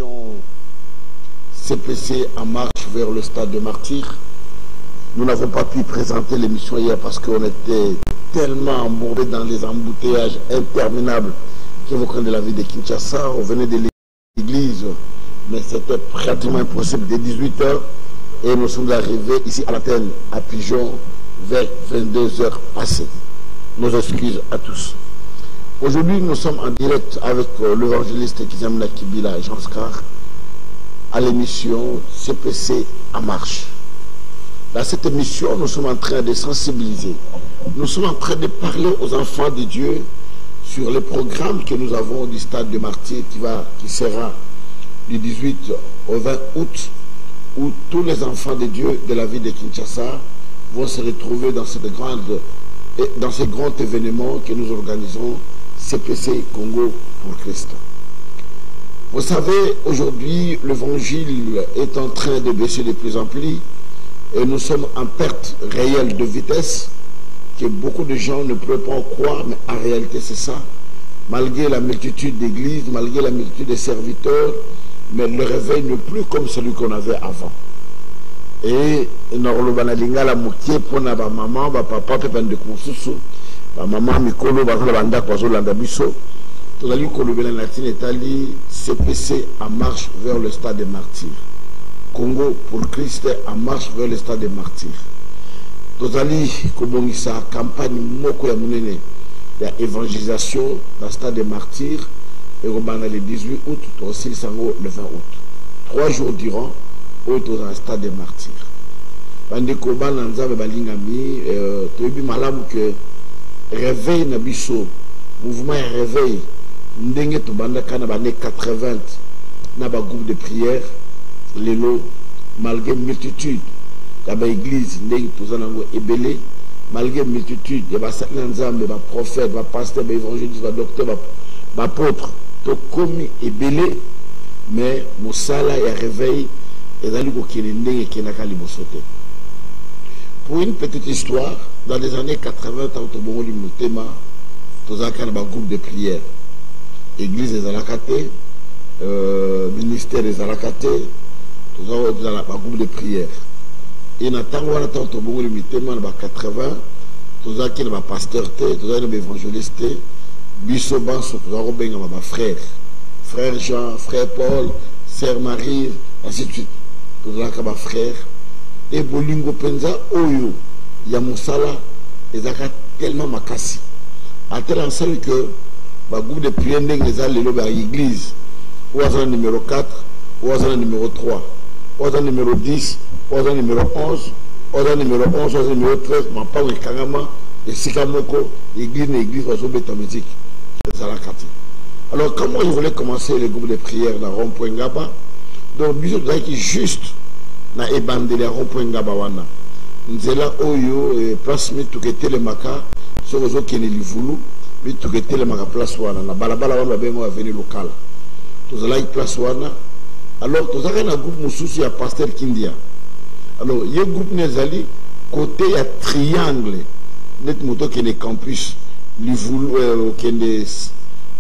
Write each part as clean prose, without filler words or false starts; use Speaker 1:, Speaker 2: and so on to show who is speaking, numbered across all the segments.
Speaker 1: l'émission CPC en marche vers le stade de martyr. Nous n'avons pas pu présenter l'émission hier parce qu'on était tellement embourbés dans les embouteillages interminables qui évoquent de la ville de Kinshasa. On venait de l'église, mais c'était pratiquement impossible dès 18h. Et nous sommes arrivés ici à l'antenne, à Pigeon, vers 22h passées. Nos excuses à tous. Aujourd'hui, nous sommes en direct avec l'évangéliste Kizamina Kibila Jean Scar à l'émission CPC en marche. Dans cette émission, nous sommes en train de sensibiliser. Nous sommes en train de parler aux enfants de Dieu sur les programmes que nous avons du stade de martyr qui sera du 18 au 20 août, où tous les enfants de Dieu de la ville de Kinshasa vont se retrouver dans ce grand événement que nous organisons, CPC Congo pour Christ. Vous savez, aujourd'hui, l'évangile est en train de baisser de plus en plus et nous sommes en perte réelle de vitesse que beaucoup de gens ne peuvent pas croire, mais en réalité c'est ça. Malgré la multitude d'églises, malgré la multitude de serviteurs, mais le réveil n'est plus comme celui qu'on avait avant. Et normalement, la moitié pour ma maman, ma papa, ma maman, Mikolo, Banda, Kwazolanda Bisso, tout à l'heure, CPC en marche vers le stade des martyrs. Congo pour Christ en marche vers le stade des martyrs. Tout à l'heure, comme ça, campagne Moko Yamunene, il y a évangélisation dans le stade des martyrs. Et on a le 18 août, aussi le 20 août. 3 jours durant, on est dans le stade des martyrs. Pendant que on a un balingami, tu as malam que réveil nabiso, mouvement réveil, ndenge to banda kana bané 80, na ba groupe de prière, lelo malgré multitude, kaba église ndenge to zanango ebelé, malgré multitude, ya ba salanzambe, ba prophète, ba pasteur, ba évangéliste, ba docteur, ba apôtre. Comme est belé, mais Moussala et réveil et dans le qui n'a qu'à sauter. Pour une petite histoire, dans les années 80, tant que bon thème, tous un groupe de prière, église des Alakaté, ministère des Alakaté, tous un groupe de prière. Et dans tant que bon thème, dans 80, tous un pasteur, tous un évangéliste. Bissoban sont ma frère, frère Jean, frère Paul, sœur Marie, ainsi de suite. Tout ça, ma frère. Et Bolingo Penza, Oyo, Yamoussala, et Zaka tellement makasi. À tel enseigne que, le groupe de prière n'est pas l'église, ou à numéro 4, ou à numéro 3, ou à numéro 10, ou à numéro 11, ou à numéro 11, ou à numéro 13, ma pas de Kangama, et Sikamoko, l'église, va jouer ta musique. Alors, comment ils voulaient commencer les groupes de prière dans Rond-Point Ngaba? Donc, bisous qui juste na ebandé les Rond-Point Ngaba wana. Nzela oyo place mi tout que telemaka, sur les autres qui ne voulu, mi tout que telemaka place wana. Na balabala wana bengo avenue locale. Tout ça là il place wana. Alors, tout ça il y a un groupe mususu ya pasteur Kindia. Alors, il y a un groupe nezali côté il y a triangle. Net moto qui est campus. Livulu Kende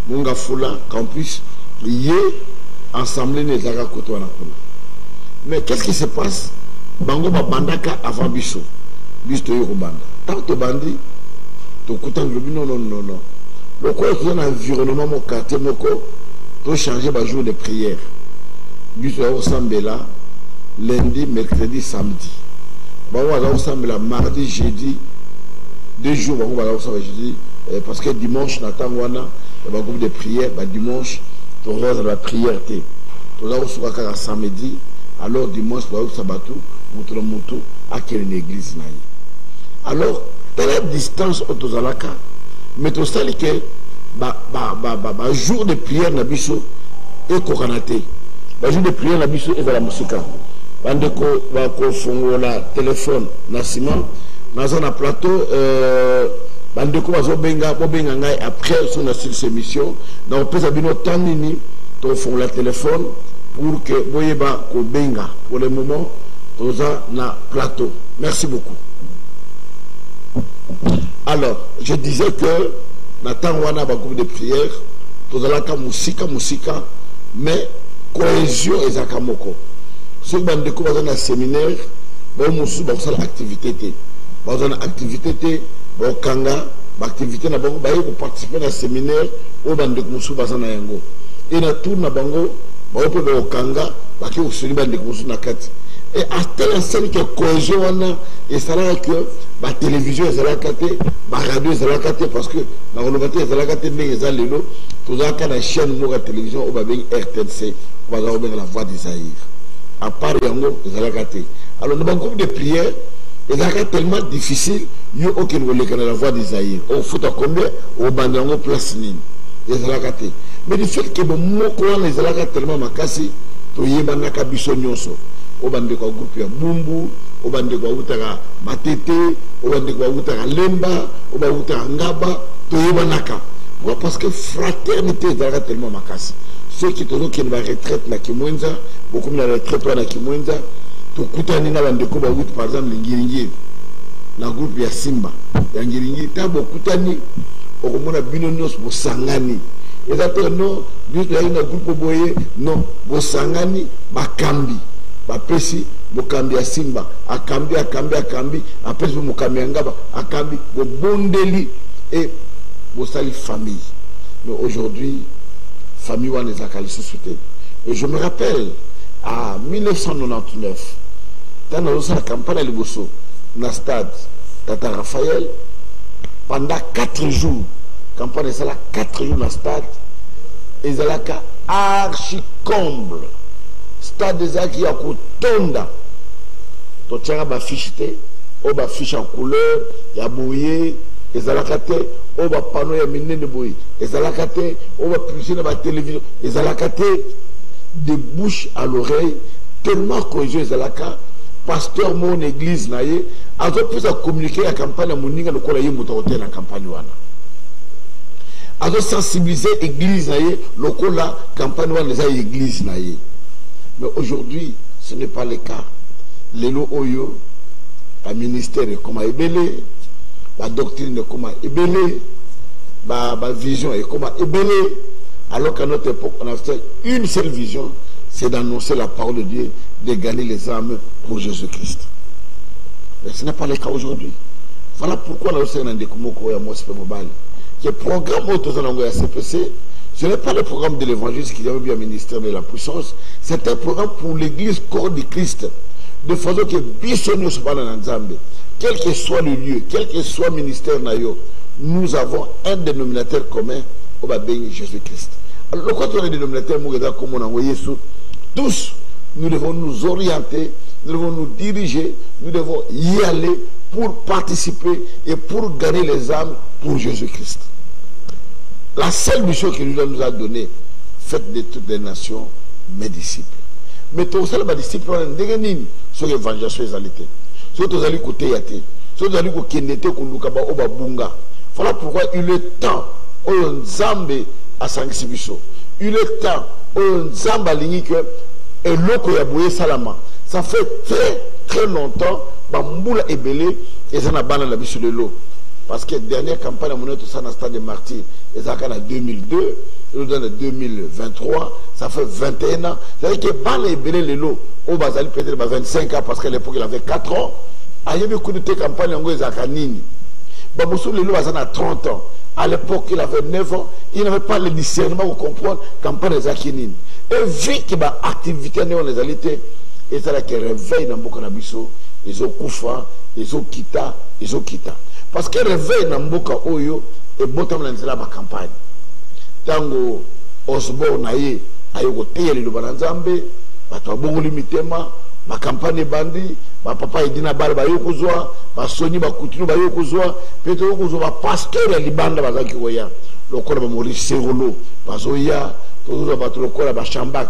Speaker 1: Mungafula campus lié ensemble les Aga Kotoana. Mais qu'est-ce qui se passe? Bango Bandaka avant Bisso. Bisso Yorubanda. Tant que bandi, tu coûtes non. Le quoi est un environnement, mon quartier, moko, tu changer ma jour de prière. Bisso ressemble là, lundi, mercredi, samedi. Bango ressemble là, mardi, jeudi, 2 jours, bango jeudi. Parce que dimanche, Natangwana, il y a un groupe de prière, dimanche, tu as la prière, tu as samedi, alors dimanche, tu as sabatou, tu as une église. Alors, telle distance au Tozalaka, mais tu sais que le jour de prière, Nabiso est coronate. Le jour de prière, Nabiso est dans la musique. Quand on a un téléphone, Nassima, dans un plateau, bandeko bazobenga bobenga ngai après son sur cette émission donc pesa bino tanini to font la téléphone pour que boyeba ko benga pour le moment toza na plateau. Merci beaucoup. Alors je disais que na tangwana ba groupe de prière tozalaka musika mais cohésion ezaka moko. Ce qui bandeko dans un séminaire, bon musu ba sala activité ba zona activité ba kanga ba activité na bango ba yeko participer na séminaire o bandeko musu ba sana yango. Et na tour na bango ba ope ba kanga ba ki usuli bandeko musu na kati. Et à telle scène que cohésion wana et ça là que la télévision est là kate, la radio est là kate parce que la renouvellement est là kate mais ils ont lelo tout ça quand la chaîne mo la télévision au ba ben RTNC on va avoir la voix d'Isaïe. À part yango ils là kate. Alors dans un groupe de prière et ça tellement difficile yo aucun relais la voix d'Isaïe. On fout à combien au bandango place nini. Ils là kate. Mais le fait que bon moko wana ils là kate tellement makasi to yebana ka biso nyonso. Obande kwa groupe ya Bumbu, obande kwa utaka Matete, obande kwa utaka Lemba, obande utaka Ngaba, toyebanaka. Pourquoi? Parce que fraternité est tellement makasi. Ceux qui ont une retraite na Kimwenza, beaucoup de retraite na Kimwenza, to kutani na bande ko ba ut par exemple Ngiringiri. Na groupe ya Simba, ya Ngiringiri tabo kutani okomona bino nyos bo sangani. Exactement non, biso ya na groupe boye non, bo sangani bakambi. Bapesi mokambi ya Simba akambi apesi mokambi ya Ngaba akambi bondeli et bosali famille. Mais aujourd'hui famille wana ezakali susute. Et je me rappelle à 1999 dans la campagne à Liboso na stade Tata Raphaël pendant 4 jours campagne ça là 4 jours na stade ezalaka archi comble. Stade des acquis à Kotonda. Tu tiens à fiche, ou à fiche en couleur, il y a bouillé, les alakate, ou à panneau, il y a miné de bouillé, les alakate, ou à publicité dans la télévision, les alakate, de bouche à l'oreille, tellement cohésion, les alaka, pasteur, mon église, naïe, a pu à communiquer la campagne à Moninga, le cola yé dans la campagne. A sensibiliser l'église, le cola, campagne, les églises, naïe. Mais aujourd'hui, ce n'est pas le cas. Les lois oyo, le ministère est comme ébélé, la doctrine est comme ébélé, la vision est comme ébélé. Alors qu'à notre époque, on a fait une seule vision, c'est d'annoncer la parole de Dieu, de gagner les âmes pour Jésus-Christ. Mais ce n'est pas le cas aujourd'hui. Voilà pourquoi nous sommes dans des Kumoko et Mospe Mobile. Le programme autosolango CPC, ce n'est pas le programme de l'évangile qui avait bien ministère de la puissance, c'est un programme pour l'église corps du Christ, de façon que bisonio soit dans l'Anzambe, quel que soit le lieu, quel que soit le ministère nayo, nous avons un dénominateur commun au Babé Jésus-Christ. Alors, quand on a un dénominateur comme on a envoyé sous, tous, nous devons nous orienter, nous devons nous diriger, nous devons y aller pour participer et pour gagner les âmes pour Jésus-Christ. La seule mission que nous a donnée, faites de toutes les nations mes disciples. Mais tous les disciples, on a des sur l'évangélisation des alités. Sur les alliés côté yaté. Sur les alliés côté nete kundukaba obabunga. Voilà pourquoi il est temps, on zambe à Sanksibiso. Il est temps, on zambe à l'inique et l'oko yabouye salama. Ça fait très longtemps, bamboula ebele et ça n'a pas la biche de l'eau. Parce que la dernière campagne à mon ça dans le stade de Martyrs, ils ont en 2002, ils ont en 2023, ça fait 21 ans. C'est-à-dire que Bala et Belé Lelo, au Bazali peut-être 25 ans, parce qu'à l'époque il avait 4 ans. Il y avait beaucoup de campagnes en Goïs à Kanini. Baboussou Lelo a 30 ans. À l'époque il avait 9 ans, il n'avait pas le discernement pour comprendre la campagne des Akinini. Et vu qu'il y a une activité dans les alités, et c'est là qu'il réveille dans beaucoup d'habissons, ils ont Koufa, ils ont Kita, ils ont Kita. Parce que réveil dans Mboka Oyo et Botam Lanzela ma campagne. Tango Osbo Naye, Ayoko Teyeli Lubanzambe, Bato Bongoli Mitema, ma campagne bandi, ma papa Edina Bar Bayokozwa, ma Soni Bakutino Bayokozwa, Petro Kozwa, pasteur à Libanda Bazaki Oya, le corps de Maurice Serolo, Bazoya, tout le bateau le corps de Chambak,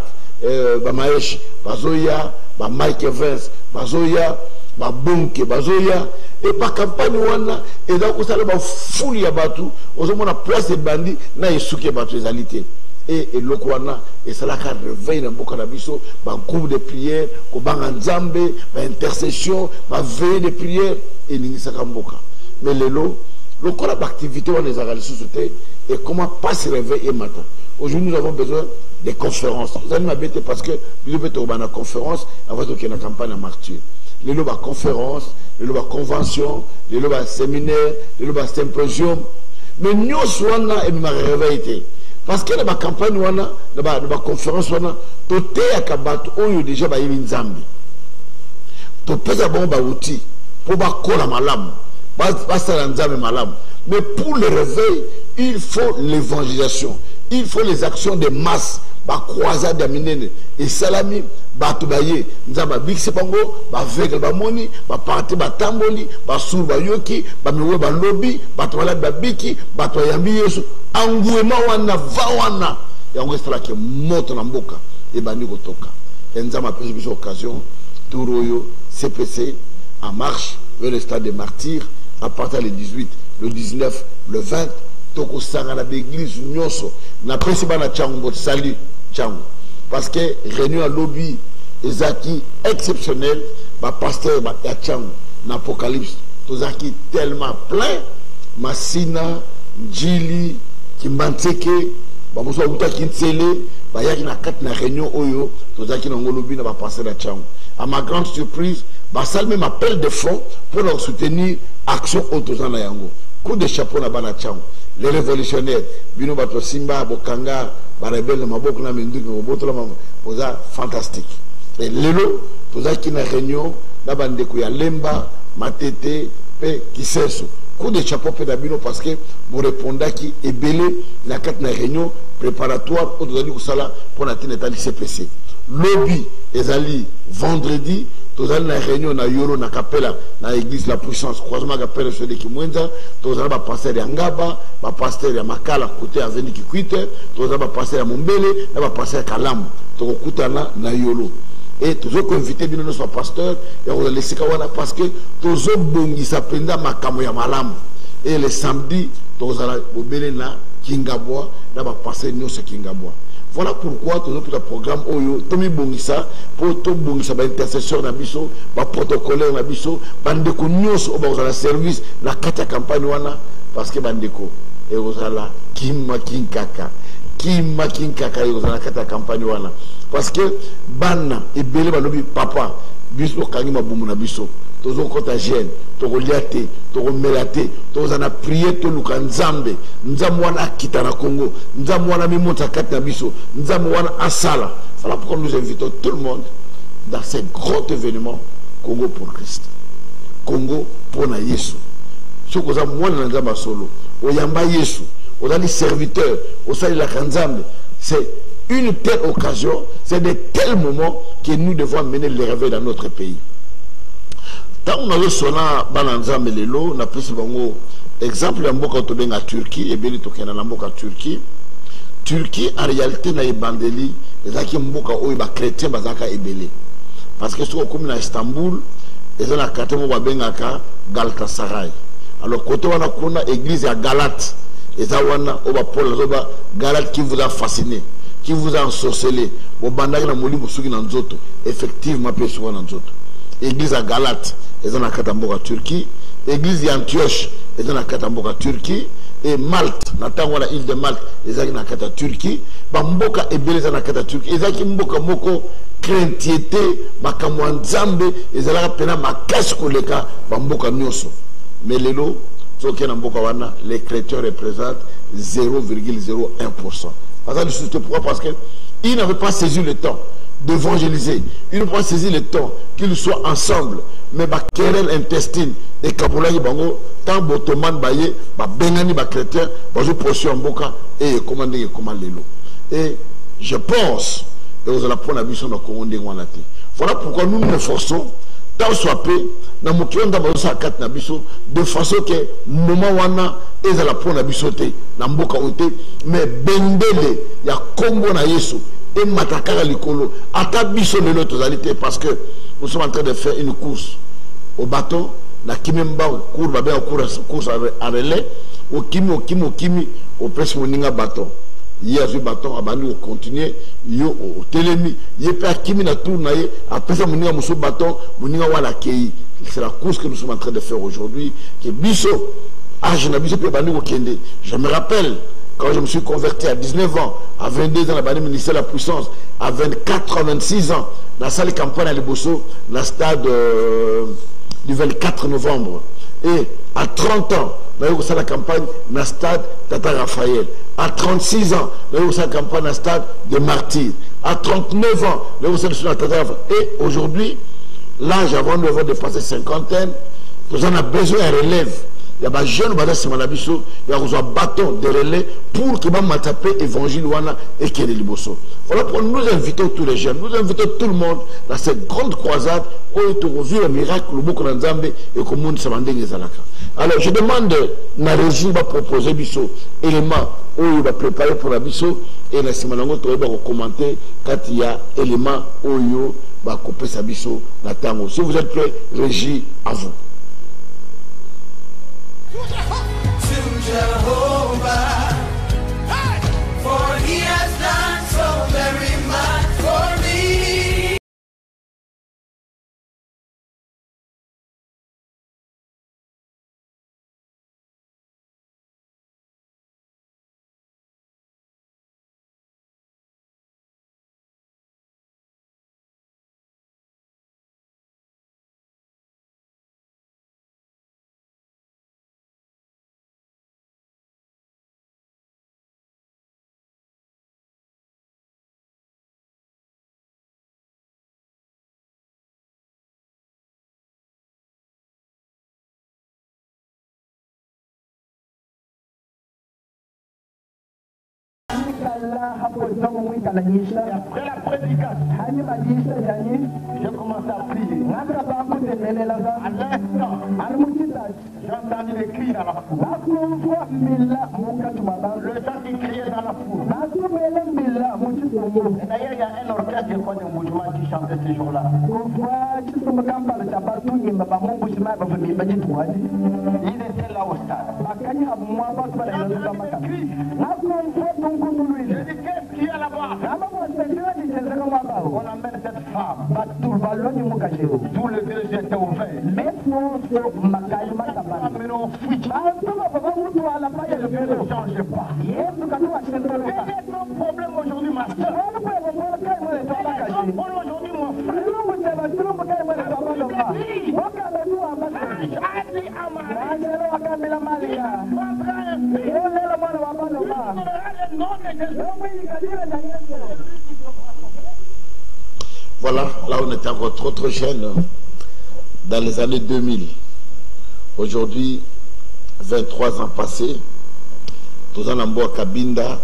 Speaker 1: Bamaesh, Bazoya, Mike Evans, Bazoya, Babunke, Bazoya. Et par campagne wana et donc ça va foule ya batu ozomona place de bandits na isuki batu ezalité et lokwana et ça la réveil na boka na biso ba groupe de prière ko banga nzambe ba intercession ba veille de prière et ningisa kamboka mais lelo lokona ba activité wana ezakali société et comment pas se réveiller et matin aujourd'hui nous avons besoin des conférences. Vous allez m'habiter parce que nous avons une conférence avant qu'il y ait une campagne à martyr. Les lois de conférence, les lois de convention, les lois de séminaire, les lois de symposium. Mais nous sommes là et nous avons réveillé. Parce que dans la campagne, dans la conférence, tout est à Kabato, on a déjà une Zambi. Tout est à bon outil pour la malam. Mais pour le réveil, il faut l'évangélisation. Il faut les actions de masse. Croisade d'Aminene et Salami, Batubaye, Nzaba Bixepango, Vegal Bamoni, Parti Batamboli, Basur Bayoki, Bamiwe Balobi, Batwala Babiki, Batwayambi Yesu, Angouema Wana, Vawana, et on restera qui monte en boca, et Baniko Toka. Et Nzama pris cette occasion, Touroyo, CPC, en marche vers le stade des martyrs, à partir du 18, le 19, le 20, Toko Sangana l'église Nyoso, na principal na Tchango, salut. Parce que réunion à lobby ezaki exceptionnel, pasteur Tchango, l'Apocalypse, tout ça qui tellement plein, Massina, Djili, Kimbanteke, Bamoso Uta Kintsele, Bayaki na kat na réunion Oyo, tout ça qui n'a lobby na pasteur Tchango. À ma grande surprise, Bassal même appel de fonds pour leur soutenir action autour na yango. Coup de chapeau na bana Tchango. Les révolutionnaires, Bino Bato Simba, Bokanga, Barabel, Mabok, Naminduk, Mobotola, Posa, fantastique. Et Lelo, Posa qui n'a réunion, Nabandeko, Lemba, Matete, Pe, Kiseso. Coup de chapeau pédabino parce que vous répondez qui est belé, la 4 réunion préparatoire, au Dozali Kusala, pour la Ténétali CPC. Lobby, Ezali, vendredi, tozali na réunion na yoro na kapela na église la puissance croisement kapela sur de Kimwenza tozali ba pasteur ya Ngaba ba pasteur ya Makala côté avenue Kikwite tozali ba pasteur ya Mombele na ba pasteur ya Kalamu tokokutana na yoro et toujours invité bino notre pasteur ya ko laisser kawana parce que tozo bongisa penda makamo ya malamu et le samedi tozala obele na Kingabwa na ba pasteur nyonso Kingabwa. Voilà pourquoi tout notre programme Oyo, Tomi Bongisa, pour tout Bongisa, intercesseur Nabiso, protocolaire Nabiso, Bandeko Nyos, au la service, la Kata campagne wana, parce que Bandeko, et aux ala, Kimma Kinkaka, et aux ala Kata campagne wana. Parce que Banna et Bele Banobi, papa, Biso Kangima Boumou Nabiso, Tozo Kotagène, Toro Liate, Toro Melate, Tozana prié, Toluka Nzambe, Nzamwana Kitana Congo, Nzamwana Mimota Katnabiso, Nzamwana Asala. Voilà pourquoi nous invitons tout le monde dans ce grand événement Congo pour Christ. Congo pour na Yesu. Ce que nous avons Nzamba Solo, Oyamba Yesu, Ozali serviteur, Osali la Kanzambe, c'est une telle occasion, c'est de tels moments que nous devons mener le réveil dans notre pays. Tant on a reçu Bananza Melelo, on a pris exemple en Turquie, et bien en Turquie. Turquie, en réalité, na Ibandeli, les aki mboka oiba chrétien bazaka ebele. Parce que si on comme à Istanbul, ils ont la quartier bengaka Galatasaray. Alors côté wana kuna église à Galate, et ça wana oba Paul oba Galate qui vous a fasciné, qui vous a ensorcelé. Au bandaki na moli musuki na nzoto, effectivement peso na nzoto. Église à Galate, ils ont la Katamboka Turquie. Église à Antioche, ils ont la Katamboka Turquie. Et Malte, dans la île de Malte, ils ont la Kata Turquie. Bamboka et Beleza la Kata Turquie. Ils ont Mboka Moko, craintiété, Makamouanzambe, ils ont la pena Makaskoleka, Bamboka Nyoso. Mais les lots, les chrétiens représentent 0,01%. Pourquoi? Parce qu'ils n'avaient pas saisi le temps d'évangéliser. Ils n'ont pas saisi le temps qu'ils soient ensemble. Mais ma querelle intestine et Kapoulaï Bango, tant Botoman Baye, Bengani chrétien, je poursuis en Boka et commander et commander l'eau. Et je pense, et vous allez prendre la mission de commander Wanati. Voilà pourquoi nous nous forçons, tant soit peu, dans mon cœur, dans mon sac Nabiso, de façon que moment wana, et vous allez prendre la mission, dans Boka Ote, mais Bendele, il y a Congo na Yesu. Et Matakara Likolo, Atabiso de l'autre parce que nous sommes en train de faire une course au bâton, la Kimemba, course à relais, au Kimi, au presse Moninga bâton. Hier, ce bâton, Abani, on continue, yo, au Télémi, Yepa Kimi na tourné, après ça, Moninga Mousso bâton, Moninga Wala Kei. C'est la course que nous sommes en train de faire aujourd'hui, qui est Bisso, je me rappelle, quand je me suis converti à 19 ans, à 22 ans, dans le ministère de la Puissance, à 24 ans, 26 ans, dans la salle de campagne à Liboso, dans le stade du 24 novembre. Et à 30 ans, dans la salle de campagne, dans le stade Tata Raphaël. À 36 ans, dans la salle de campagne, dans le stade de Martyrs. À 39 ans, dans la salle de Tata Raphaël. Et aujourd'hui, l'âge avant de dépasser cinquantaine, nous en avons besoin de relève. Il y a des jeunes qui ont un bâton de relais pour que nous taper l'évangile et qu'il y ait des liboso. Voilà pourquoi nous invitons tous les jeunes, nous invitons tout le monde dans cette grande croisade où il y a un miracle et que le monde se mande. Alors je demande à la régie de proposer des éléments où il va préparer pour la biso et la semaine va commenter quand il y a éléments où il va couper sa biso. Si vous êtes prêts, régie, à vous.
Speaker 2: To Jehovah, hey! For he has done so very much for me.
Speaker 3: Après la prédication, j'ai commencé à prier. À l'instant, j'ai entendu des cris dans la foule. Le chant qui criait dans la foule. Et d'ailleurs, il y a un orchestre de mouvement qui chantait ces jours-là. Il était là au stade. J'ai dit, qu'est-ce qu'il y a là-bas? On amène cette femme. Tout le village était ouvert. Amenons fuite. Et le Dieu ne change pas. Il y a un problème aujourd'hui, ma soeur. Il y a un problème aujourd'hui, mon frère.
Speaker 1: Voilà, là on était encore trop jeune dans les années 2000. Aujourd'hui, 23 ans passés, tous en Ambo à Kabinda,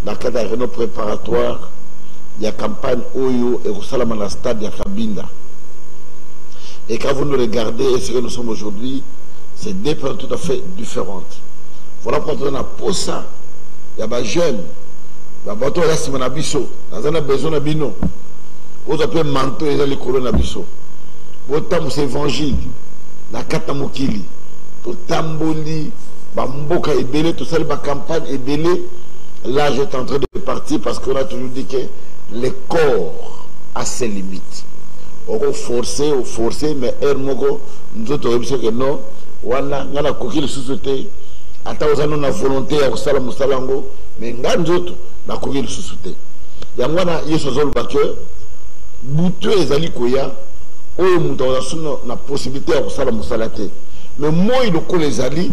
Speaker 1: dans le cadre de la réunion préparatoire, il y a campagne Oyo et Rosalama dans le stade de Kabinda. Et quand vous nous regardez et ce que nous sommes aujourd'hui, c'est deux périodes tout à fait différentes. Voilà pourquoi on a pour ça. Il y a des jeunes, il y a des bateaux qui sont abisso, dans un besoin de bino. Vous avez manteau et les colonnes abisso. Vous avez l'évangile, la katamokili, tout tamboli, bamboka et belé, tout ça, la campagne est belé. Là, j'étais en train de partir parce qu'on a toujours dit que le corps a ses limites. On forcé, mais Hermogo, nous autres, on que non, voilà, on a coquille de société. Attends, on a volonté à Salam Moussalango, mais nous autres, on a coquille de société. Il y a un que Boutou et Zali Koya, on a la possibilité à Salam Moussalate. Mais moi, il y a les Ali,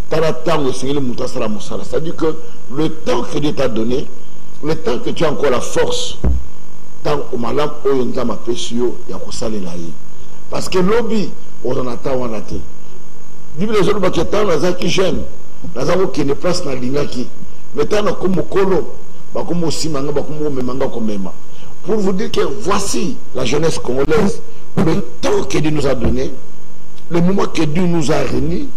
Speaker 1: c'est-à-dire que le temps que Dieu t'a donné, le temps que tu as encore la force, tant au malam, on a ma pécio, il y a parce que lobby, on en attend, on a été. Bible les gens qui attendent, les gens qui gênent, les gens qui ne placent pas l'ingaki. Mais tant comme Kolo, comme aussi manga, comme manga, comme mema. Pour vous dire que voici la jeunesse congolaise, le temps que Dieu nous a donné, le moment que Dieu nous a réunis,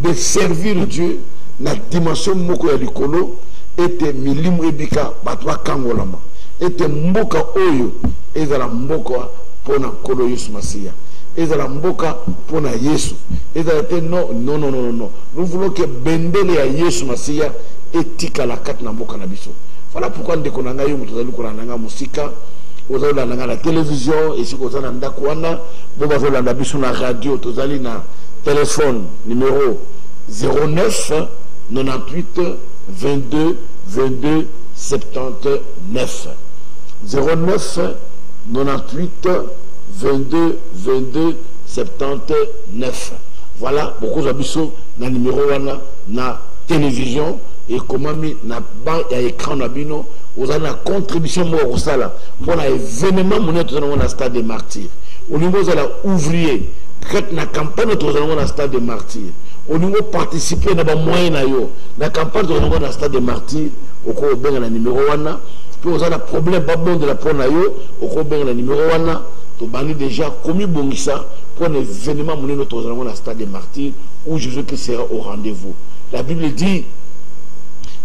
Speaker 1: de servir Dieu, la dimension moko ya likolo, était milimu ebika, batwa kangolama. Était mboka oyo, ezala mboka pona kolo Yesu Masia. Ezala mboka pona Yesu. Ezala te non. Nous voulons que bendele ya Yesu Masia etika la kat na mboka na biso. Voilà pourquoi ndeko na ngai mutu zali kolanda musika, ozali na la télévision, et si kozala ndako wana, bo bazolanda biso na radio, tozali na téléphone numéro 09 98 22 22 79. 09 98 22 22 79. Voilà beaucoup d'habitudes dans le numéro 1 na télévision et comment na bas et à écran na bino vous avez la contribution au sala pour l'événement monnaie dans le stade des martyrs. Au niveau de la ouvrier, quand la campagne dans le stade des martyrs. Au niveau participer dans les moyens la campagne dans le stade des martyrs au cours de la numéro 1. Puis vous avez un problème de la pronayo au cours de la numéro 1. Tu bannis déjà commis bongisa pour un événement monnaie dans le stade des martyrs où Jésus sera au rendez-vous. La Bible dit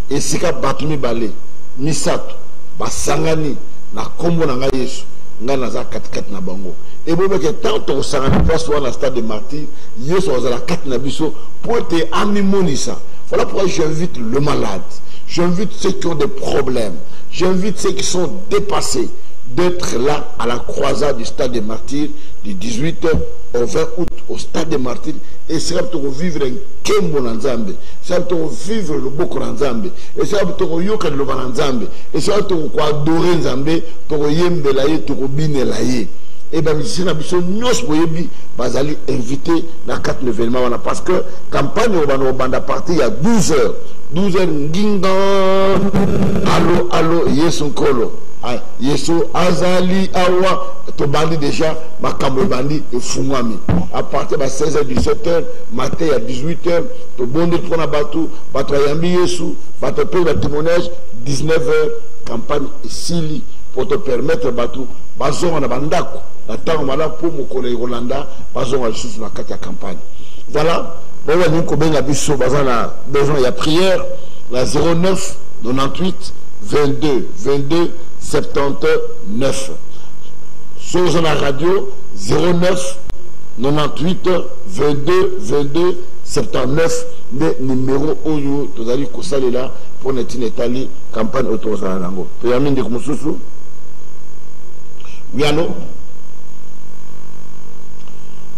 Speaker 1: et c'est qu'à batumi balé misato basangani na kombo na ngai Yesu nga naza katikati na bango et bon que tant to sangani place dans le stade des martyrs Yesu azala kati na biso pour te amimonisa. Voilà pourquoi j'invite le malade, j'invite ceux qui ont des problèmes, j'invite ceux qui sont dépassés d'être là à la croisade du stade des martyrs du 18 au 20 août au stade des martyrs et c'est pour vivre un kembo na nzambe, c'est pour vivre le boko na nzambe, et c'est pour yoka le banzambe, et c'est pour adorer nzambe, pour yembela ye, pour binela ye. Et bien ici na biso nyos boyebi bazali invité na 4 événements parce que campagne au banda parti il y a 12 heures nginga allo Yesu kolo Yesu azali awa to bandi déjà makambo bandi e fungwami à partir de 16h 17h matin à 18h to bonde pour na batu yambi Yesu bato pe le témoignage 19h campagne sili pour te permettre batu bazonga na bandako la temps malade pour mon collègue Rolanda bazonga lisusu na kati ya campagne. Voilà bon nous ko benga biso bazana besoin il y a prière la 09 98 22 22 79. Sur la radio 09 98 22 22 79 le numéro oyo tozali kosalela pour netali campagne autorisée nango. Permis de kumususu. Oui allô?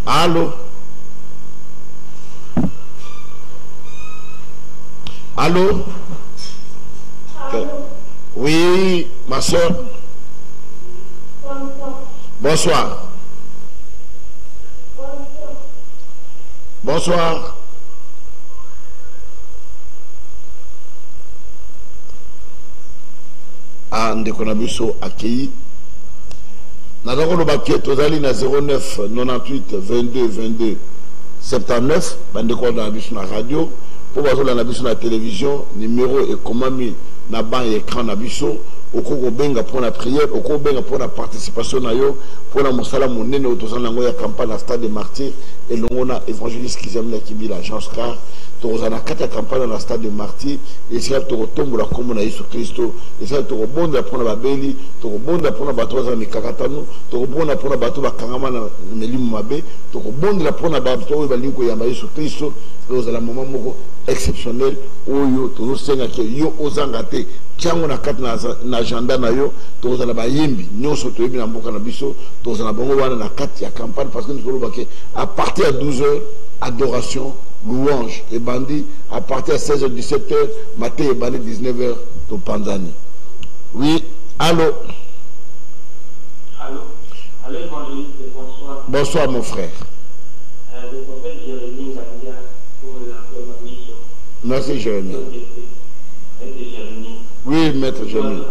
Speaker 1: Allô? Allô? Oui, ma soeur. Bonsoir. Bonsoir. Ah, ndeko na biso accueilli. Nazako lo bakie tozali na 09 98 22 22 79 bandeko na biso na radio pour bazola na biso na télévision numéro et komami na ban écran na biso okoko benga pour la prière okoko benga pour la participation na yo pour la mosala monene otozana ngo ya campagne na stade des martyrs et longona évangéliste qui aime la kibi l'agence car tozana kata campagne na stade des martyrs et c'est to retombola comme na Yesu Kristo et c'est to rebonda pour na babeli to rebonda pour na bato za mikakatano to rebonda pour na bato bakangama na melimu mabe to rebonda pour na bato ba linko ya Yesu Kristo tozala moment moko exceptionnel oyo tozosenga ke yo ozangate tiango na kati na agenda na yo tozala bayembi nyonso toyebi na mboka na biso tozala bongo wana na kati ya campagne parce que nous allons à partir de 12h adoration louange et bandit à partir de 16h 17h matin et bandit 19h to Panzani. Oui, allô.
Speaker 4: Allô. Allô évangéliste, bonsoir.
Speaker 1: Bonsoir mon frère.
Speaker 4: Le prophète Jérémie Gandia pour la mission.
Speaker 1: Merci Jérémie. Oui, maître Jérémie.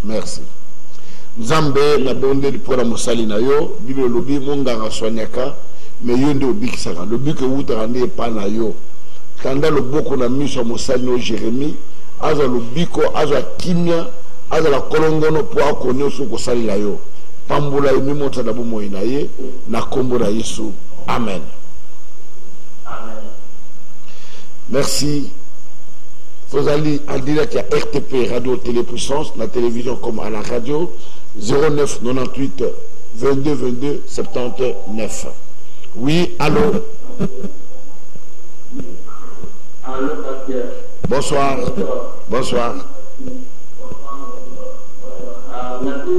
Speaker 1: Merci. Nzambe na bonde pour la mosali na yo, Bible lobi monganga soanyaka, mais yo nde obikisaka. Lobi ke wuta rande pa na yo. Tanda loboko na miso mosali no Jérémie, aza lobiko, aza kimia, aza la kolongono po akonyo so ko sali la yo. Pambola yemi monta na bomo ina ye na kombo na Yesu. Amen.
Speaker 4: Amen.
Speaker 1: Merci. Vous allez en direct à RTP, Radio Télépuissance, la télévision comme à la radio, 09 98 22 22 79. Oui, allô?
Speaker 4: Allô, Pasteur.
Speaker 1: Bonsoir. Bonsoir.
Speaker 4: Merci.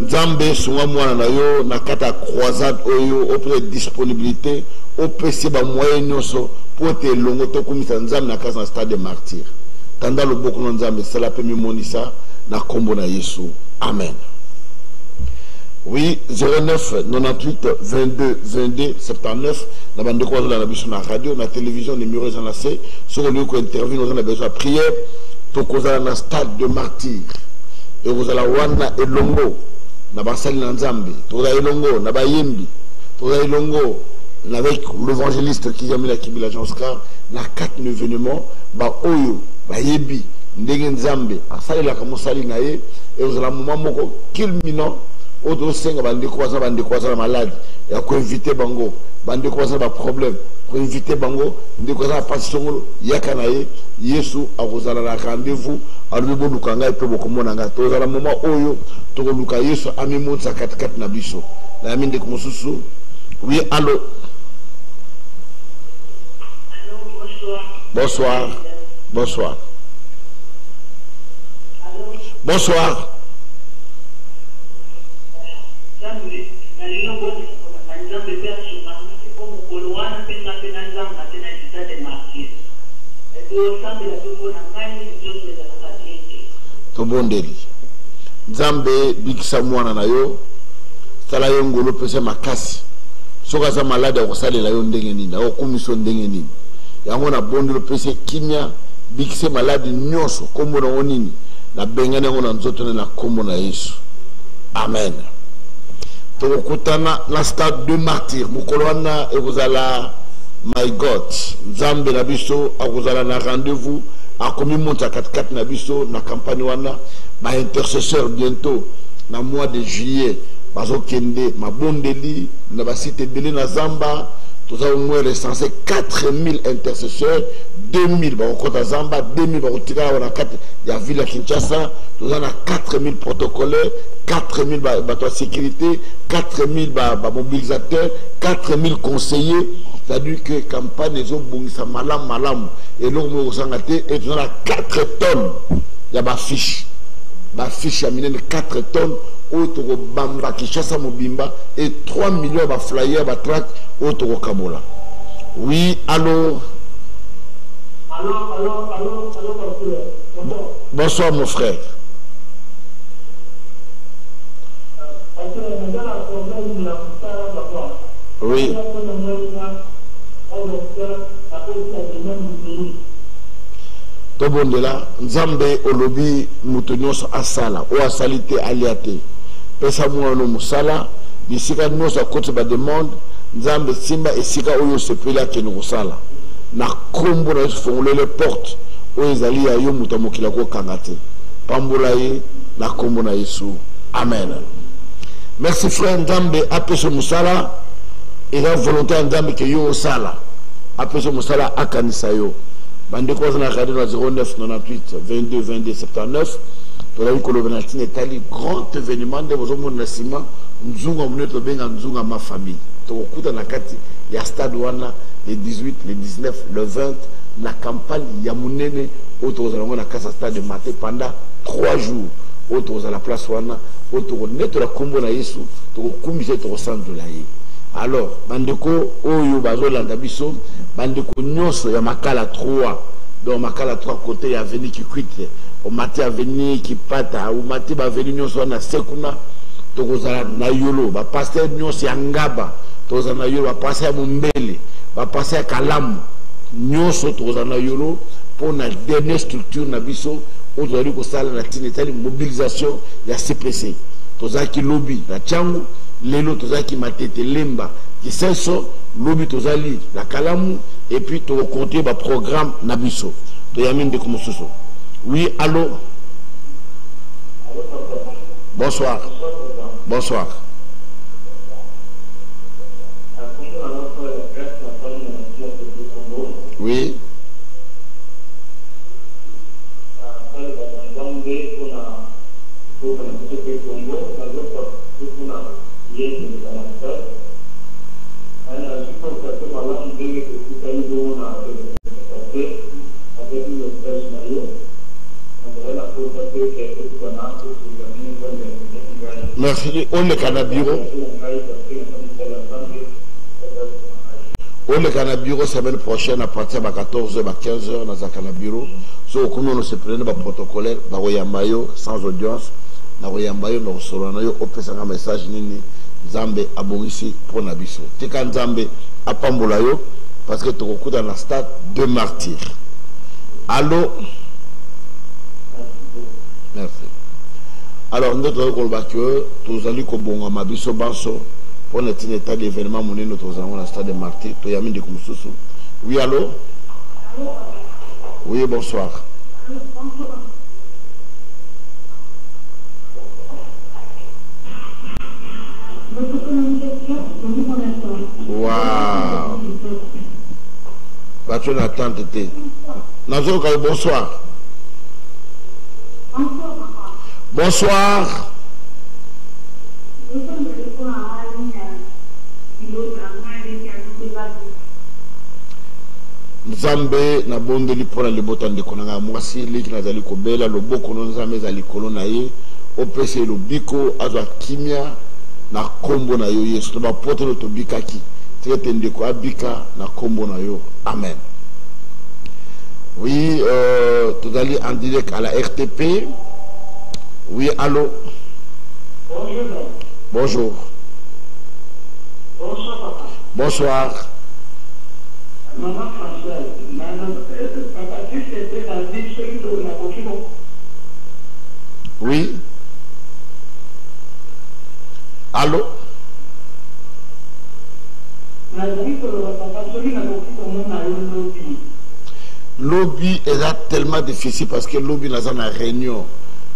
Speaker 1: Nzambe sunga mwana na yo na kata croisade oyo auprès disponibilité au PC ba moyen nyonso pour te longo to kumisa nzambe na kasa stade de martyr. Tanda le boko nzambe c'est la première monisa na kombo na Yesu. Amen. Oui, 09 98 22 22 79 na bande ko la biso na radio na télévision numéro en lancé sur le ko interview nous on a besoin de prière to kozala na stade de martyr et vous allez wana elongo na basali na nzambe to la elongo na bayembi to la elongo avec l'évangéliste qui a mis la Kibila Jean Oscar na 4 événements ba oyo bayebi ndenge nzambe asali la kamosali na ye et vous allez moment moko culminant auto senga bande ko za malade ya ko inviter bango bande ko za ba problème ko inviter bango ndiko za passion yakana ye Yesu akozala na rendez-vous alubi boluka ngai pe bokomona ngai tozala moment oyo tokoluka Yesu amimonza katikati na biso na yami ndeko mosusu. Oui, allô. Bonsoir. Bonsoir. Bonsoir. Tobondeli. Nzambe bikisa mwana na yo. Sala yo ngolo pese makasi. Soka za malade okosalela yo ndenge nini. Okumiso ndenge nini. Yango na bondelo pese kimia bikise malade nyonso kombo na onini. Na bengane ngo na nzoto na kombo na Yesu. Amen. Tokutana na stade de martyr mukolo wana ekozala my God nzambe na biso akozala na rendez-vous akomi monta katikati na biso na campagne wana ba intercesseur bientôt na mois de juillet bazokende mabondeli na basite bele na zamba toza au moins recensé 4000 intercesseurs 2000 bakota zamba 2000 bakotika wana kati ya ville ya Kinshasa toza na 4000 protocolaires 4000 bateaux de sécurité 4000 mobilisateurs 4000 conseillers. C'est-à-dire que la campagne est au malam et l'homme et tu as 4 tonnes il y a ma fiche à 4 tonnes autre bamba qui chasse à Mobimba et 3 millions de flyers de track autre Kabola. Oui, allô. Allô. Bonsoir mon frère. Oui. Tobondela nzambe olobi mutonyoso asala o asalite aliate pesa mwana musala bisika noso kote ba demande nzambe simba esika oyo sepela ke no sala na kombo na fongole les portes o ezali ya yo mutamokila ko kangate pambola ye na kombo na Yesu. Amen. Merci frère nzambe apeso musala et la volonté nzambe ke yo sala apeso musala akanisa yo bande ko na radio 09 98 22 22 79 pour la colonisation est grand événement de vos hommes nasima nzunga mneto benga nzunga ma famille to kuta na kati ya stade wana le 18 le 19 le 20 na campagne ya munene autour na kasa stade de maté pendant 3 jours autour à la place wana autour neto la kombo na Yesu to kumise to centre la yi. Alors bandeko oyo bazolanda biso bandeko nyonso ya makala 3 donc makala 3 côté ya avenue qui quitte au matin avenue qui pata au matin ba avenue nyonso na sekuna to kozala na yolo ba pasteur nyonso ya ngaba to kozala na yolo ba pasteur ya Mumbele ba pasteur ya Kalamu nyonso to kozala na yolo pour na dernière structure na biso aujourd'hui ko sala na tinetali mobilisation ya CPC to zaki lobby na changu lelo tozaki matete lemba kiseso lobi tozali la Kalamu et puis to compter ba programme nabiso to yamine de komosuso. Oui, allô. Bonsoir. Bonsoir. Oui.
Speaker 4: Avec
Speaker 1: On est qu'à bureau. On est qu'à bureau semaine prochaine à partir de 14h à 15h dans un bureau. So comme on se prenne par protocolaire, baroyambayo sans audience, baroyambayo no solanayo opesa un message nini Zambé aborisi pour nabiso. Tika Zambé apambolayo parce que tu recours dans la stade de martyr. Allô? Merci. Alors, nous avons que tous allons au Mabiso Banso pour notre état d'événement, nous avons dans la stade de martyr. Oui, allô? Oui, bonsoir. Waouh! Tu n'attends pas. Bonsoir. Bonsoir. Nzambe na bondeli pona libota ndeko nanga mwasi liki nazali kobela loboko no nzambe za likolo na ye opese lobiko azwa kimia na kombo na yo Yesu to ba poto to bikaki tete ndeko abika na kombo na yo amen. Oui, tout allez en direct à la RTP. Oui, allô?
Speaker 4: Bonjour.
Speaker 1: Bonjour.
Speaker 4: Bonsoir, papa.
Speaker 1: Bonsoir.
Speaker 4: Maman Françoise, papa, tu sais, dans le district de la Bokimo.
Speaker 1: Oui. Allô? Lobby est tellement difficile parce que lobby n'a pas de réunion.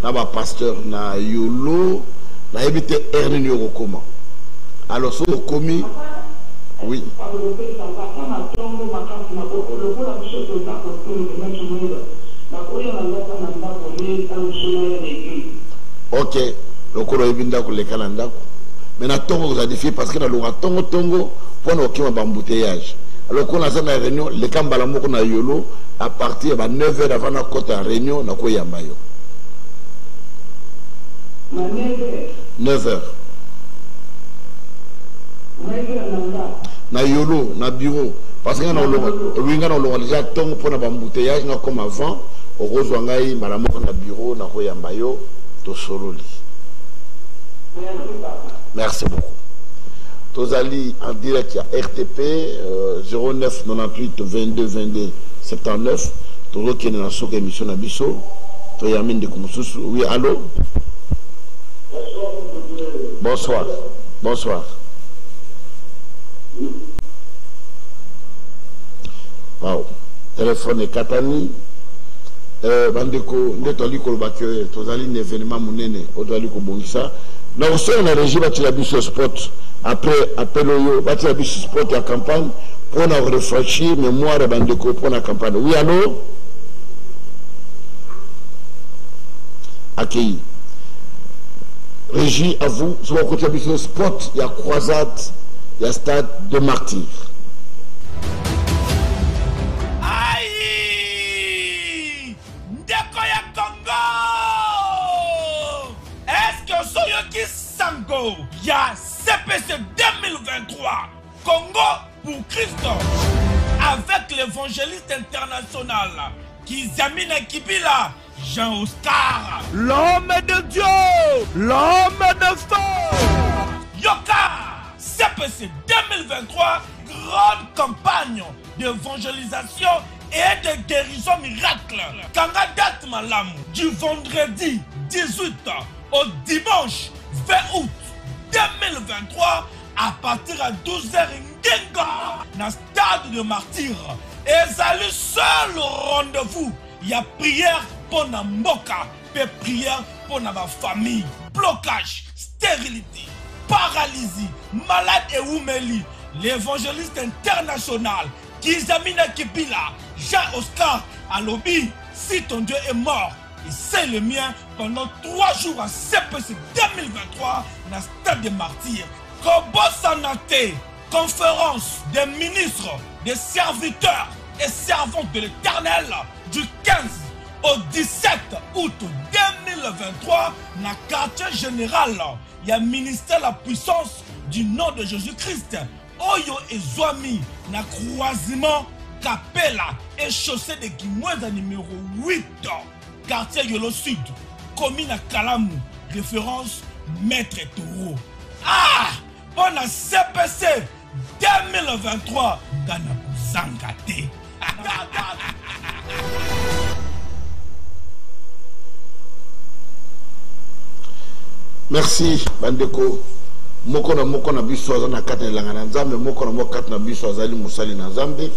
Speaker 1: N'a pas pasteur, n'a yolo, n'a évité réunion comment. Alors, si vous commis, oui. Ok, le colo est bien d'accord, les calendars. Mais maintenant, vous avez difficile parce que nous avons tongo pour nous qui ont un embouteillage. Alors qu'on a une réunion, les cambalamoko na yolo à partir de 9h avant la côte en réunion, na ko yambayo. 9h. Na yolo, na bureau. Parce que nous avons déjà tongo pour un embouteillage, comme avant, au Roswangai, malamoko na bureau, na ko yambayo, to sololi. Merci beaucoup. Tozali en direct à RTP 09 98 22 22 79. Tozo qui est dans la émission Nabiso. Toyamine de Koumoussou. Oui, allô? Bonsoir. Bonsoir. Wow. Téléphone est Katani. Bandeko, Netoli Kolbake, Tozali un événement mounene, Odali Kobongisa. Nous sommes dans la régie Batilabiso Sport. Après, appelez-le, Batilabiso Sport à campagne, pour nous réfléchir, mémoire, Bandeko, pour la campagne. Oui, allô? Accueilli. Régie, à vous, sur le côté Batilabiso Sport, il y a croisade, il y a stade de martyr.
Speaker 5: Sango, ya CPC 2023, Congo pour Christ, avec l'évangéliste international Kizamina Kibila, Jean-Oscar, l'homme de Dieu, l'homme de feu, Yoka, CPC 2023, grande campagne d'évangélisation et de guérison miracle. Kanga date malam du vendredi 18 au dimanche 20 août 2023 à partir de 12h Ngenga dans le stade de martyr. Et c'est le seul rendez-vous. Il y a prière pour la mboka et prière pour la famille. Blocage, stérilité, paralysie, malade et oumeli. L'évangéliste international Kizamina Kibila, Jean-Oscar Alobi, si ton Dieu est mort, et c'est le mien pendant 3 jours à CPC 2023 dans le stade des martyrs. Kobo Sanate, conférence des ministres, des serviteurs et servantes de l'Éternel du 15 au 17 août 2023 na quartier général il y a ministère la puissance du nom de Jésus-Christ oyo ezwami na croisement Capella et chaussée de Kimweza numéro 8 quartier Yolo Sud commune à Kalamu référence Maître Toro. Ah bon à CPC 2023 Gana Zangate.
Speaker 1: Merci Bandeko. Moko na biso azana kata langana nzambe moko na mokata na biso azali musali na nzambe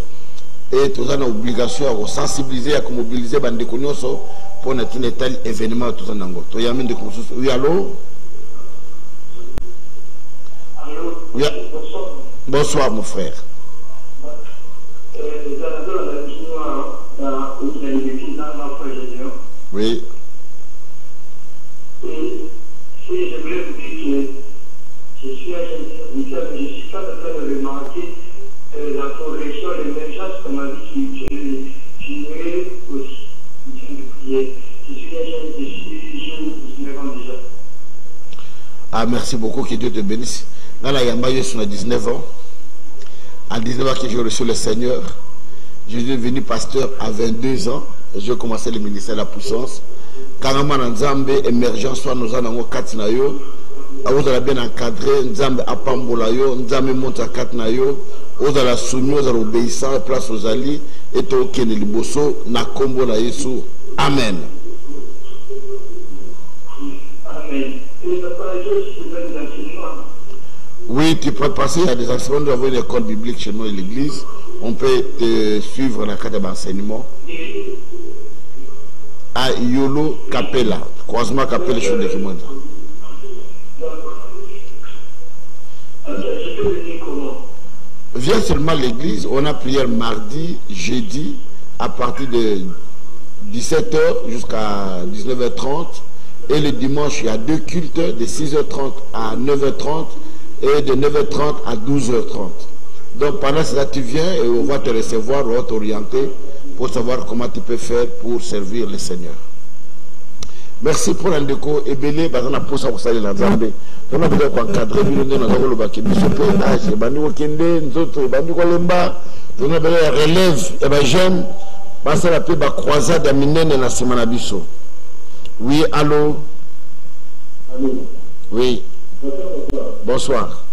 Speaker 1: et tous en obligation à sensibiliser à mobiliser Bandeko nyonso pour un tel événement tout en ango. To yami ndeko mususu. Oui allô? Oui. Bonsoir mon frère. Oui.
Speaker 4: Si je voulais vous dire que je suis un jeune serviteur, mais je ne suis pas en train de remarquer la progression, l'émergence de ma vie qui est aussi en train de prier. Je suis jeune, 19 ans déjà.
Speaker 1: Ah, merci beaucoup, que Dieu te bénisse. Dans la Yamba, je suis à 19 ans. À 19 ans que j'ai reçu le Seigneur, je suis devenu pasteur à 22 ans. J'ai commencé le ministère de la puissance. Carrément, Nzambe, émergence, soit nous avons 4 nayo. Vous avez bien encadré, Nzambe apambola yo, Nzambe monte à 4 nayo. Vous avez soumis, vous avez obéissant, place aux alliés. Et tout qui est liboso, na kombo na Yesu. Amen.
Speaker 4: Amen.
Speaker 1: Oui, tu peux passer à des enseignements. Nous avons une école biblique chez nous et l'église. On peut te suivre dans le cadre d'enseignement. À Yolo Capella, croisement Capella sur le document. Viens seulement à l'église, on a prière mardi, jeudi, à partir de 17h jusqu'à 19h30. Et le dimanche, il y a 2 cultes de 6h30 à 9h30 et de 9h30 à 12h30. Donc pendant cela, tu viens et on va te recevoir, on va t'orienter pour savoir comment tu peux faire pour servir le Seigneur. Merci pour l'indéco et belé, on a posé à salir la Zambé. On a besoin d'encadrer, on a besoin de baki, biso péage, bandiko kende, nzoto, bandiko lemba, on a besoin de relève, et ben j'aime, parce que la paix va croiser à minene la semaine biso. Oui, allô?
Speaker 4: Allô?
Speaker 1: Oui. Bonsoir.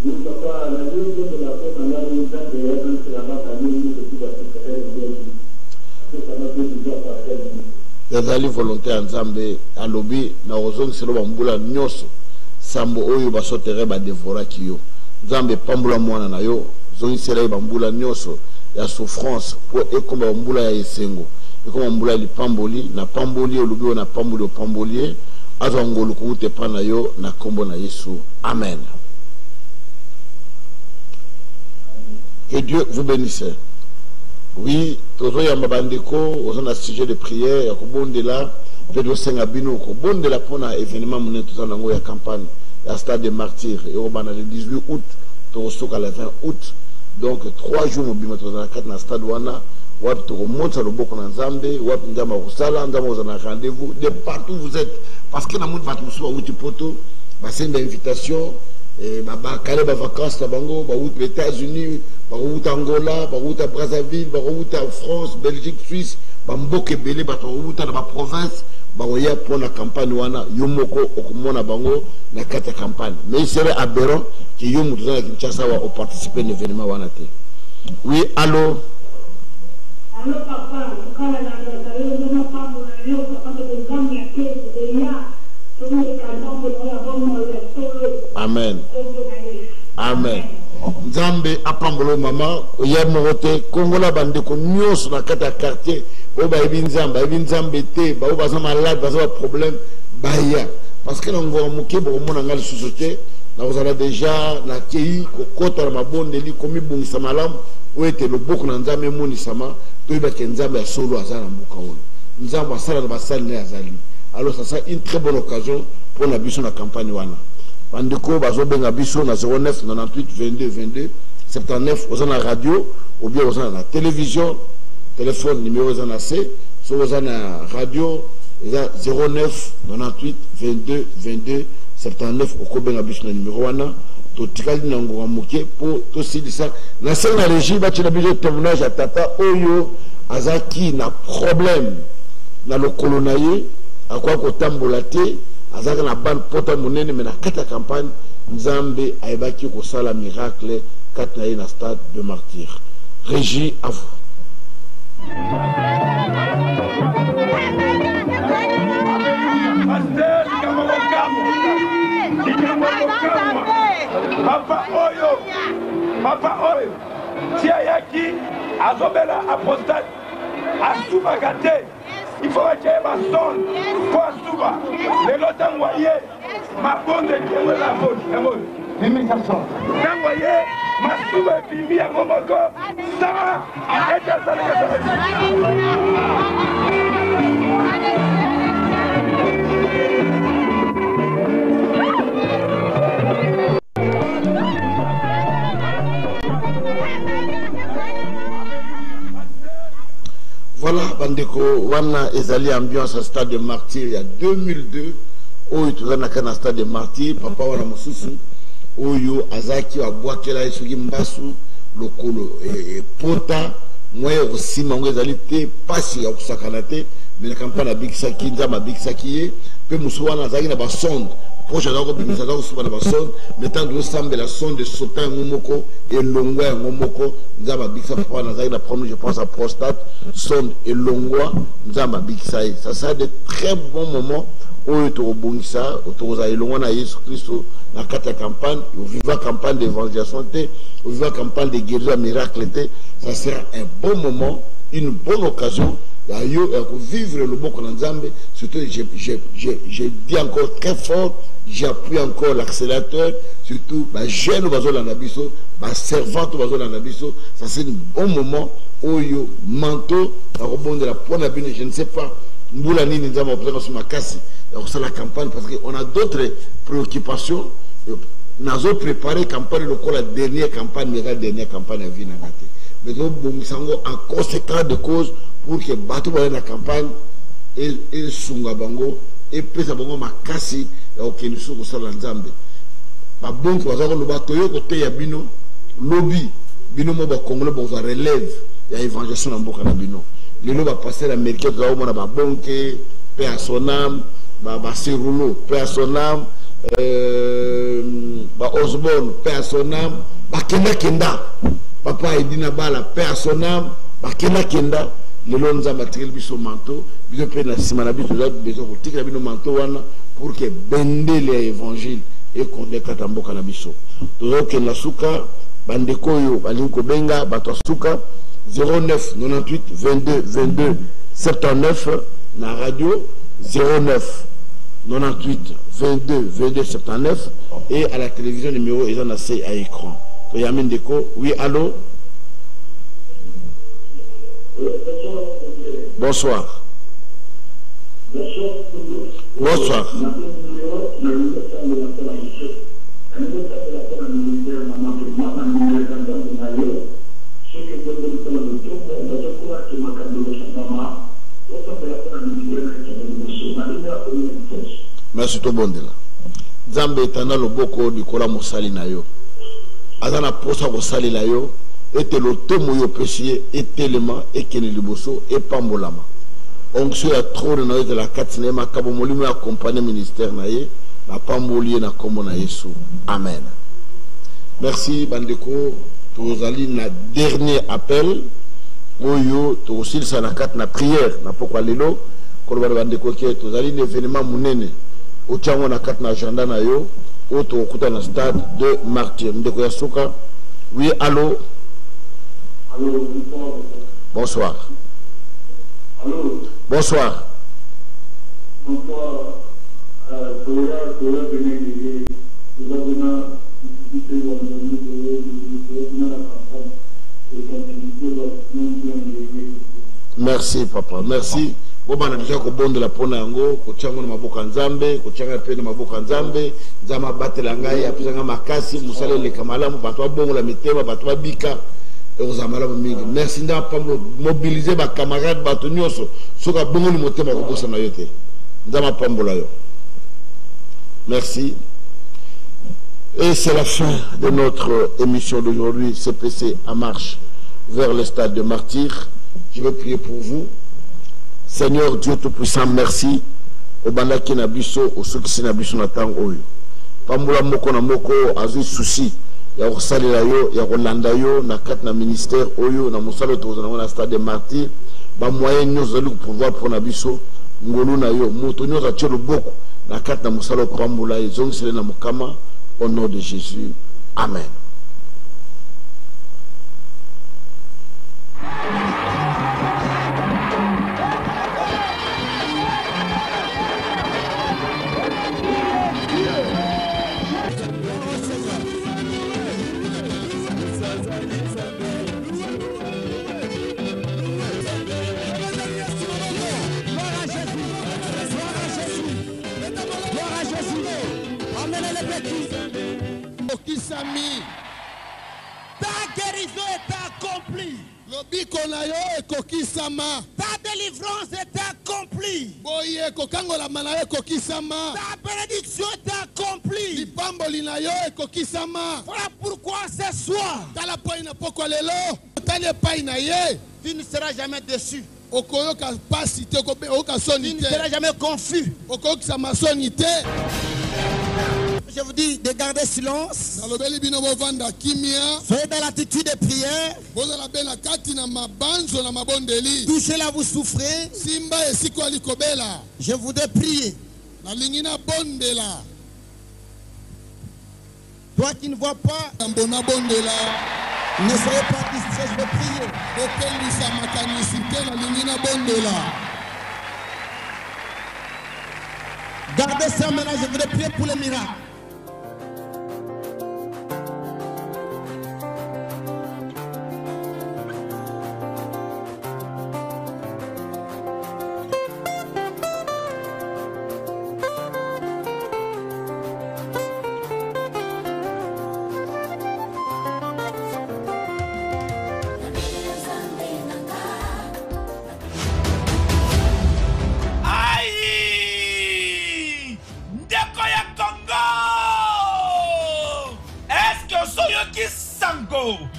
Speaker 4: Oui, papa, la deuxième de la fête, on a une date de la c'est la vente à nous, c'est
Speaker 1: ezali volonté ya Nzambe alobi na ozongi selo bambula nyonso sambo oyo basotere badevoraki yo Nzambe pambula mwana na yo zongi selo bambula nyonso ya souffrance po ekoma bambula ya esengo ekoma bambula lipamboli na pamboli olobi na pamboli opambolier azwa ngolu kuute pa na yo na kombo na Yesu. Amen. Que Dieu vous bénisse. Oui, toujours il y a un sujet de prière, il y a un de là, il y a un de là pour un événement dans la campagne, la stade des martyrs, et on a le 18 août, à le 20 août, donc 3 jours, on a le stade Wana, on remonte à l'oboko dans Zambé, on a rendez-vous, de partout où vous êtes, parce que dans le monde va c'est une invitation. Bakale ba vacances na bango ba route États-Unis ba route Angola ba route Brazzaville ba route France Belgique Suisse ba mboke belé ba route na ba province ba oya pour la campagne wana yomoko okomona bango na kata campagne mais il serait aberrant que yomu tozana Kinshasa wa participer à l'événement wana te. Oui, allô?
Speaker 6: Allô papa, quand
Speaker 1: Amen. Amen. Nzambe apambolo mama oya mote kongola bandeko nyonso na kata quartier o ba ebinzambe te ba o baza malade baza problème baya parce que ngo moke bo mona ngali société na ozala déjà na kei kokota na mabondeli komi bungisa malamu o ete loboko na Nzambe moni sama to ba ke Nzambe ya solo azala mboka ono Nzambe asala na basali na azali. Alors ça c'est une très bonne occasion pour la biso na campagne wana. Bandeko bazo benga biso na 09 98 22 22 79 aux la radio ou bien aux la télévision, téléphone numéro 1 C sur la radio 09 98 22 22 79 au Kobenga bus na numéro 1 to tikali na ngwa moke pour to silisa na selle na régie ba tu na biso témoignage à tata oyo azaki na problème na lokolo na ye akwa ko tambola te azaka na ban pota monene mais na kata campagne Nzambe aibaki ko sala miracle kat na ye na stade de martyr. Régie à vous.
Speaker 5: Papa Oyo, Tiayaki, Azobela apostate, Asuba Gate, il faut que tu aies ma sonde, pour Asuba, les lots envoyés, ma bonne de Dieu, la bonne, Mimi Sasson, envoyé, ma Suba et Pimi à Momoko, Sarah, et
Speaker 1: voilà, Bandeko, wana ezali ambiance à stade de martyr il y a 2002. Oyo tozana kana stade de martyr, papa wana mosusu oyo azaki abwakela esoki mbasu lokolo pota moye kosima ngo ezali te pasi ya kusakana te mais na kampana bikisaki nzama bikisaki ye pe musu wana azaki na basonde proche azako bimisa azako suba na basonde mais tant de semble la sonde de sautin ngomoko et longwa ngomoko nzama bikisa papa azaki na problème je pense à prostate sonde et longwa nzama bikisa ça ça de très bons moments oyo tokobongisa tokoza elongo na Yesu Kristo na kati ya campagne oviva campagne d'évangélisation te oviva campagne de guérison miracle te ça sera un bon moment une bonne occasion ya yo vivre le boko na Nzambe surtout je dis encore très fort j'appuie encore l'accélérateur surtout ba jeune bazolanda biso ba servante bazolanda biso ça c'est un bon moment oyo manteau akobonde la pona bino je ne sais pas mbula nini Nzambe opesa sur makasi c'est la campagne parce qu'on a d'autres préoccupations. Nous avons préparé la campagne, la dernière campagne, mais la dernière campagne à vie. Mais nous avons en conséquence de cause pour que bateau dans la campagne et sunga bango et pesa bango makasi ya okeniso ko sala Nzambe. Ba bon ko bazako no bato yo côté ya bino lobby bino mo ba congolais bo relève ya évangélisation na mboka na bino. Lelo ba passer l'américain za mo na ba bonke paix à son âme. Seroulo, paix à son âme, Osborne, paix à son âme, Kenda Kenda, Papa Edina Bala, paix à son âme, Kenda Kenda, le long de Zabatril Bisso Manteau, Bisso Pena Simanabi, tout ça, Bisso Tic Rabino Manteau, pour que bende les évangiles et qu'on ait Katambo Kanabiso. Tout ça, que la souka, Bandekoyo, Balinko Benga, Batouasuka, 09 98 22 22 79, na radio, 09 98 22 22 79 et à la télévision numéro ils ont assez à écran. Yamin Deko, oui, allô? Bonsoir. Bonsoir. Merci to bondela. Nzambe etana loboko dikola mosali na yo. Azana posa ko sali la yo ete lotomo yo pesier etelema ekene liboso epambolama. Onction ya trône na yo de la katinema kabo molimo accompagner ministère na ye na pambolier na kombo na Yesu. Amen. Merci bandeko tozali na dernier appel oyo tosil sa na kat na prière na pokwa lelo ko bandeko ke tozali na événement munene au Tchango na kat na agenda na yo auto okuta na stade de martyr ndeko ya suka. Oui, allô?
Speaker 4: Allô,
Speaker 1: bonsoir.
Speaker 4: Allô?
Speaker 1: Bonsoir.
Speaker 4: Bonsoir.
Speaker 1: Merci papa, merci. Boba na déjà ko bonde la pona yango ko tchango na maboka nzambe ko tchanga pe na maboka nzambe nzama batela ngai apesanga makasi musale le kamala mu bato bongo la mitema bato bika Merci d'avoir mobilisé mes camarades, merci. Et c'est la fin de notre émission d'aujourd'hui, CPC en marche vers le stade de martyr. Je vais prier pour vous. Seigneur Dieu Tout-Puissant, merci. Au Bandaki Nabiso, au Soukisi Nabiso Natang Oyo. Pambula Moko na Moko, Azu Souci. Ya Rosalela yo, ya Rolanda yo, na kat na ministère Oyo, na Moussalo Tozana, na stade de martyr. Ba moyen nous allons pouvoir pour Nabiso. Ngolu na yo, moto nous a tiré beaucoup. Na kat na Moussalo Krambula, ils ont scellé na Mokama. Au nom de Jésus. Amen.
Speaker 7: Ta guérison est accomplie. Ta délivrance est accomplie. Ta bénédiction est accomplie. Voilà pourquoi ce soir, tu ne seras jamais déçu. Tu ne seras jamais confus. Je vous dis de garder silence. Soyez dans l'attitude de prière. Touchez là, vous souffrez. Je voudrais prier. Toi qui ne vois pas, ne soyez pas distrait, je vais prier. Gardez ça maintenant, je voudrais prier pour les miracles.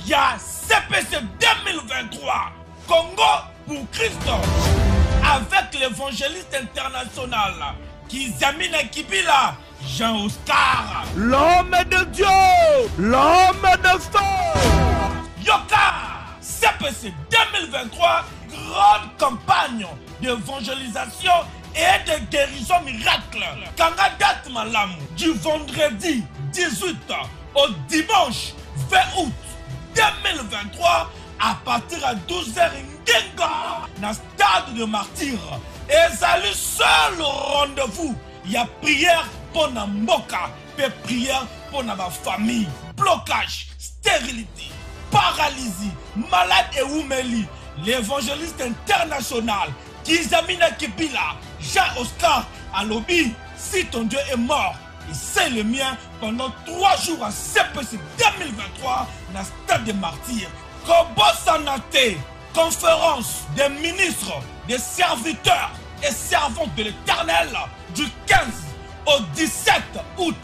Speaker 5: Ya CPC 2023 Congo pour Christ avec l'évangéliste international Kizamina Kibila Jean-Oscar, l'homme de Dieu, l'homme de feu. Yoka CPC 2023, grande campagne d'évangélisation et de guérison miracle. Kanga date malam du vendredi 18 au dimanche 20 août 2023 à partir à 12h Ngenga dans stade de martyr. Et c'est le seul rendez-vous. Il y a prière pour la mboka, et prière pour la famille. Blocage, stérilité, paralysie, malade et oumeli. L'évangéliste international Kizamina Kibila Jean-Oscar à lobby. Si ton Dieu est mort, et c'est le mien pendant 3 jours à CPC 2023 dans le stade des martyrs. Kobo Sanate, conférence des ministres, des serviteurs et servantes de l'Éternel du 15 au 17 août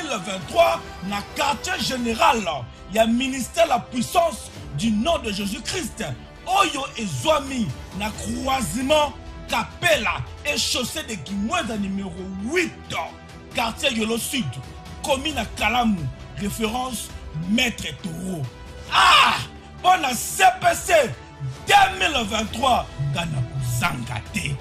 Speaker 5: 2023 dans le quartier général. Il y a ministère la puissance du nom de Jésus-Christ. Oyo et Zoami, na croisement Capella et chaussée de Guimoueda numéro 8. Quartier Yolo Sud, commune à Kalamou, référence Maître Taureau. Ah! Bon à CPC 2023, Gana Zangate.